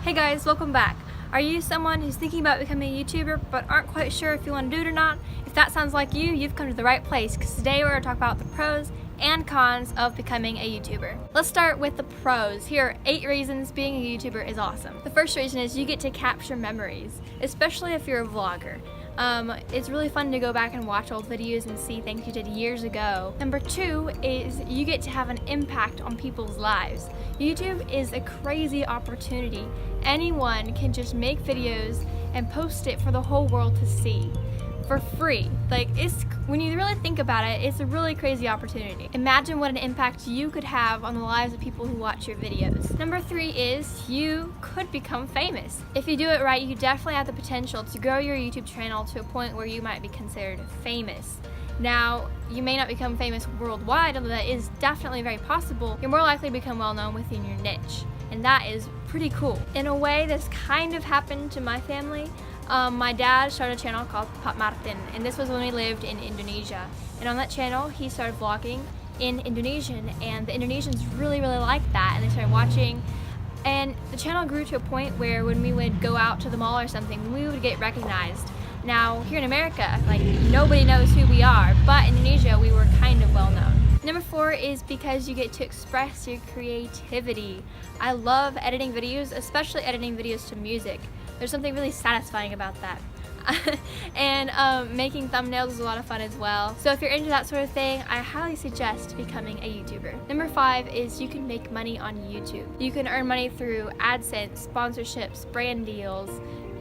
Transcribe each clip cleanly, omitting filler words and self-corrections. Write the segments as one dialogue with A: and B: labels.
A: Hey guys, welcome back. Are you someone who's thinking about becoming a YouTuber but aren't quite sure if you want to do it or not? If that sounds like you, you've come to the right place because today we're going to talk about the pros and cons of becoming a YouTuber. Let's start with the pros. Here are 8 reasons being a YouTuber is awesome. The first reason is you get to capture memories, especially if you're a vlogger. It's really fun to go back and watch old videos and see things you did years ago. Number 2 is you get to have an impact on people's lives. YouTube is a crazy opportunity. Anyone can just make videos and post it for the whole world to see for free. When you really think about it, it's a really crazy opportunity. Imagine what an impact you could have on the lives of people who watch your videos. Number 3 is you could become famous. If you do it right, you definitely have the potential to grow your YouTube channel to a point where you might be considered famous. Now, you may not become famous worldwide, although that is definitely very possible. You're more likely to become well known within your niche, and that is pretty cool. In a way, this kind of happened to my family. My dad started a channel called Pop Martin, and this was when we lived in Indonesia. And on that channel, he started vlogging in Indonesian, and the Indonesians really liked that, and they started watching. And the channel grew to a point where when we would go out to the mall or something, we would get recognized. Now, here in America, nobody knows who we are, but in Indonesia, we were kind of well known. Number 4 is because you get to express your creativity. I love editing videos, especially editing videos to music. There's something really satisfying about that. And making thumbnails is a lot of fun as well. So if you're into that sort of thing, I highly suggest becoming a YouTuber. Number 5 is you can make money on YouTube. You can earn money through AdSense, sponsorships, brand deals,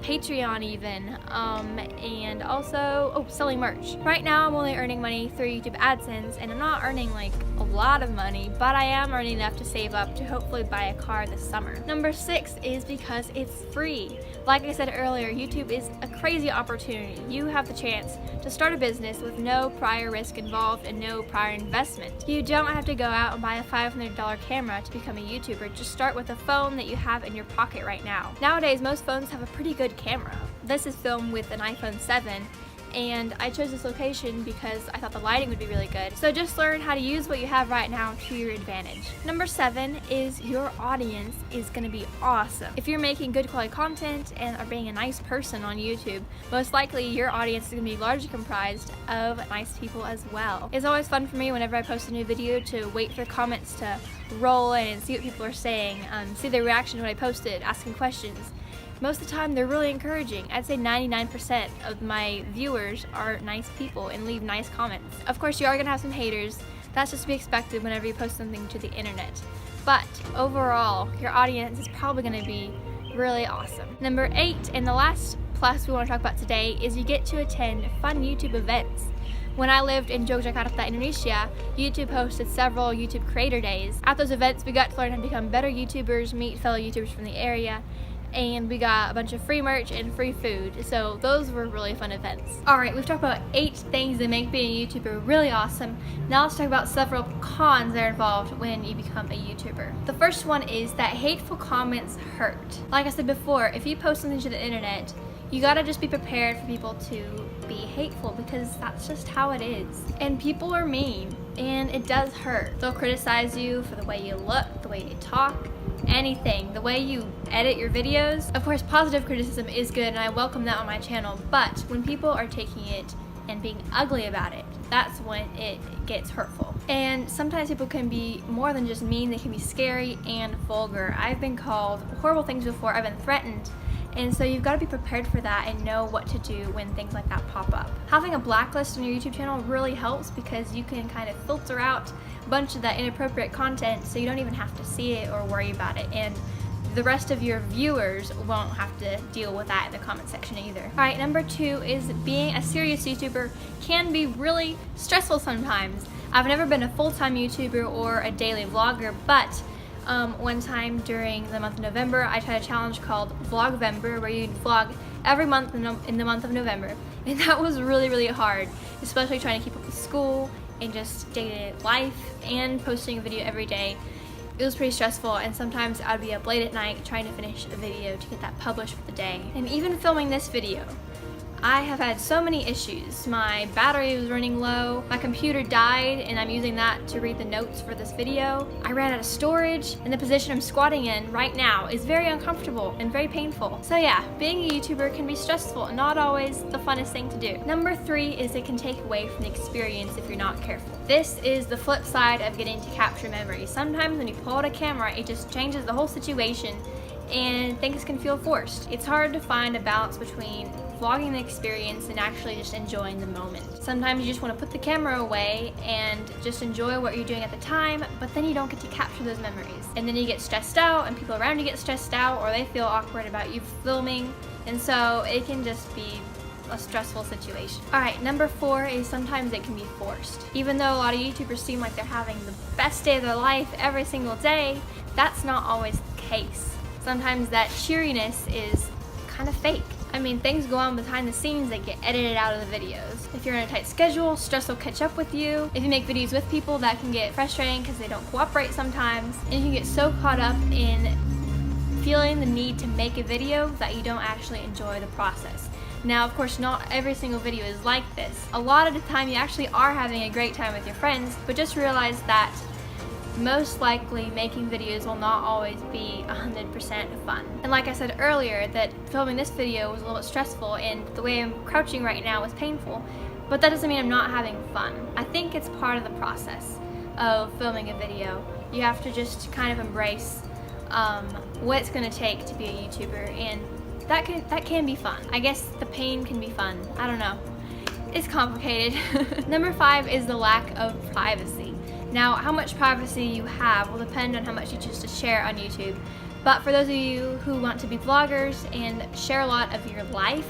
A: Patreon even, and also selling merch. Right now I'm only earning money through YouTube AdSense, and I'm not earning a lot of money, but I am earning enough to save up to hopefully buy a car this summer. Number 6 is because it's free. Like I said earlier, YouTube is a crazy opportunity. You have the chance to start a business with no prior risk involved and no prior investment. You don't have to go out and buy a $500 camera to become a YouTuber. Just start with a phone that you have in your pocket right now. Nowadays, most phones have a pretty good camera. This is filmed with an iPhone 7, and I chose this location because I thought the lighting would be really good. So just learn how to use what you have right now to your advantage. Number 7 is your audience is going to be awesome. If you're making good quality content and are being a nice person on YouTube, most likely your audience is going to be largely comprised of nice people as well. It's always fun for me whenever I post a new video to wait for comments to roll in and see what people are saying, see their reaction to what I posted, asking questions. Most of the time, they're really encouraging. I'd say 99% of my viewers are nice people and leave nice comments. Of course, you are gonna have some haters. That's just to be expected whenever you post something to the internet. But overall, your audience is probably gonna be really awesome. Number 8, and the last plus we wanna talk about today, is you get to attend fun YouTube events. When I lived in Yogyakarta, Indonesia, YouTube hosted several YouTube creator days. At those events, we got to learn how to become better YouTubers, meet fellow YouTubers from the area, and we got a bunch of free merch and free food. So those were really fun events. Alright, we've talked about 8 things that make being a YouTuber really awesome. Now let's talk about several cons that are involved when you become a YouTuber. The first one is that hateful comments hurt. Like I said before, if you post something to the internet, you gotta just be prepared for people to be hateful, because that's just how it is. And people are mean, and it does hurt. They'll criticize you for the way you look, the way you talk, anything, the way you edit your videos. Of course, positive criticism is good, and I welcome that on my channel, but when people are taking it and being ugly about it, that's when it gets hurtful. And sometimes people can be more than just mean, they can be scary and vulgar. I've been called horrible things before, I've been threatened. And so you've got to be prepared for that and know what to do when things like that pop up. Having a blacklist on your YouTube channel really helps, because you can kind of filter out a bunch of that inappropriate content so you don't even have to see it or worry about it. And the rest of your viewers won't have to deal with that in the comment section either. Alright, number 2 is being a serious YouTuber can be really stressful sometimes. I've never been a full-time YouTuber or a daily vlogger, but one time during the month of November, I tried a challenge called Vlogvember, where you'd vlog every month in the month of November, and that was really hard, especially trying to keep up with school and just day-to-day life and posting a video every day. It was pretty stressful, and sometimes I'd be up late at night trying to finish a video to get that published for the day. And even filming this video, I have had so many issues. My battery was running low, my computer died, and I'm using that to read the notes for this video. I ran out of storage, and the position I'm squatting in right now is very uncomfortable and very painful. So yeah, being a YouTuber can be stressful and not always the funnest thing to do. Number 3 is it can take away from the experience if you're not careful. This is the flip side of getting to capture memories. Sometimes when you pull out a camera, it just changes the whole situation and things can feel forced. It's hard to find a balance between vlogging the experience and actually just enjoying the moment. Sometimes you just want to put the camera away and just enjoy what you're doing at the time, but then you don't get to capture those memories. And then you get stressed out and people around you get stressed out, or they feel awkward about you filming, and so it can just be a stressful situation. Alright, number 4 is sometimes it can be forced. Even though a lot of YouTubers seem like they're having the best day of their life every single day, that's not always the case. Sometimes that cheeriness is kind of fake. I mean, things go on behind the scenes that get edited out of the videos. If you're in a tight schedule, stress will catch up with you. If you make videos with people, that can get frustrating because they don't cooperate sometimes. And you can get so caught up in feeling the need to make a video that you don't actually enjoy the process. Now, of course, not every single video is like this. A lot of the time you actually are having a great time with your friends, but just realize that most likely making videos will not always be 100% fun. And like I said earlier, that filming this video was a little bit stressful and the way I'm crouching right now is painful, but that doesn't mean I'm not having fun. I think it's part of the process of filming a video. You have to just kind of embrace what it's going to take to be a YouTuber, and that can be fun. I guess the pain can be fun. I don't know. It's complicated. Number 5 is the lack of privacy. Now, how much privacy you have will depend on how much you choose to share on YouTube. But for those of you who want to be vloggers and share a lot of your life,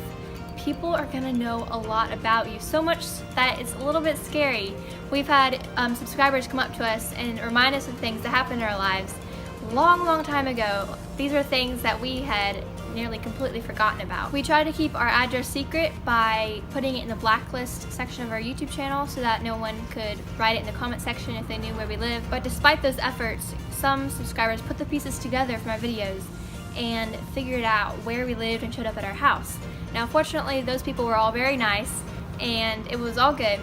A: people are gonna know a lot about you, so much that it's a little bit scary. We've had subscribers come up to us and remind us of things that happened in our lives long time ago. These are things that we had nearly completely forgotten about. We try to keep our address secret by putting it in the blacklist section of our YouTube channel so that no one could write it in the comment section if they knew where we live. But despite those efforts, some subscribers put the pieces together from our videos and figured out where we lived and showed up at our house. Now, fortunately, those people were all very nice and it was all good.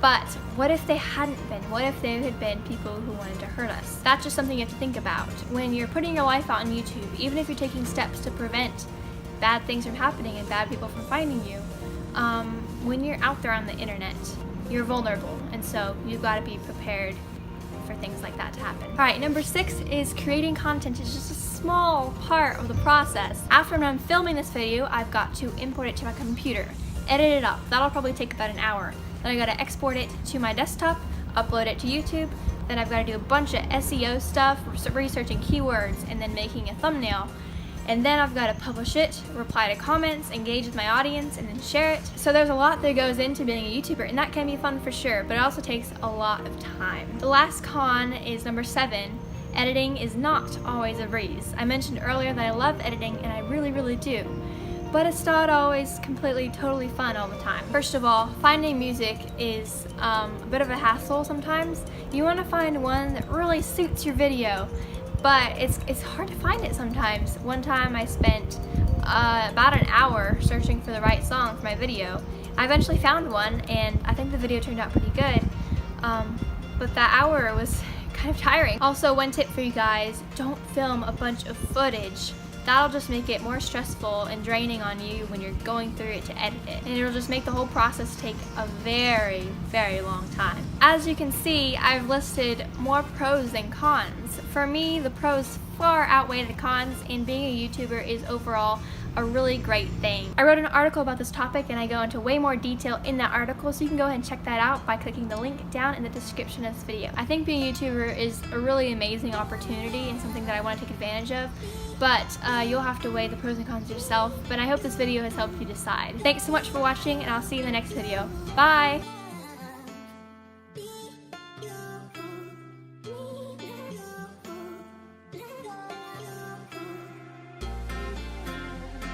A: But what if they hadn't been? What if they had been people who wanted to hurt us? That's just something you have to think about. When you're putting your life out on YouTube, even if you're taking steps to prevent bad things from happening and bad people from finding you, when you're out there on the internet, you're vulnerable, and so you've got to be prepared for things like that to happen. Alright, number 6 is creating content is just a small part of the process. After I'm done filming this video, I've got to import it to my computer, edit it up. That'll probably take about an hour. Then I gotta export it to my desktop, upload it to YouTube, then I've gotta do a bunch of SEO stuff, researching keywords, and then making a thumbnail. And then I've gotta publish it, reply to comments, engage with my audience, and then share it. So there's a lot that goes into being a YouTuber, and that can be fun for sure, but it also takes a lot of time. The last con is number 7. Editing is not always a breeze. I mentioned earlier that I love editing, and I really do. But it's not always completely, totally fun all the time. First of all, finding music is a bit of a hassle sometimes. You want to find one that really suits your video, but it's hard to find it sometimes. One time I spent about an hour searching for the right song for my video. I eventually found one, and I think the video turned out pretty good, but that hour was kind of tiring. Also, one tip for you guys, don't film a bunch of footage. That'll just make it more stressful and draining on you when you're going through it to edit it. And it'll just make the whole process take a very long time. As you can see, I've listed more pros than cons. For me, the pros far outweigh the cons, and being a YouTuber is overall a really great thing. I wrote an article about this topic and I go into way more detail in that article, so you can go ahead and check that out by clicking the link down in the description of this video. I think being a YouTuber is a really amazing opportunity and something that I want to take advantage of, but you'll have to weigh the pros and cons yourself. But I hope this video has helped you decide. Thanks so much for watching, and I'll see you in the next video. Bye!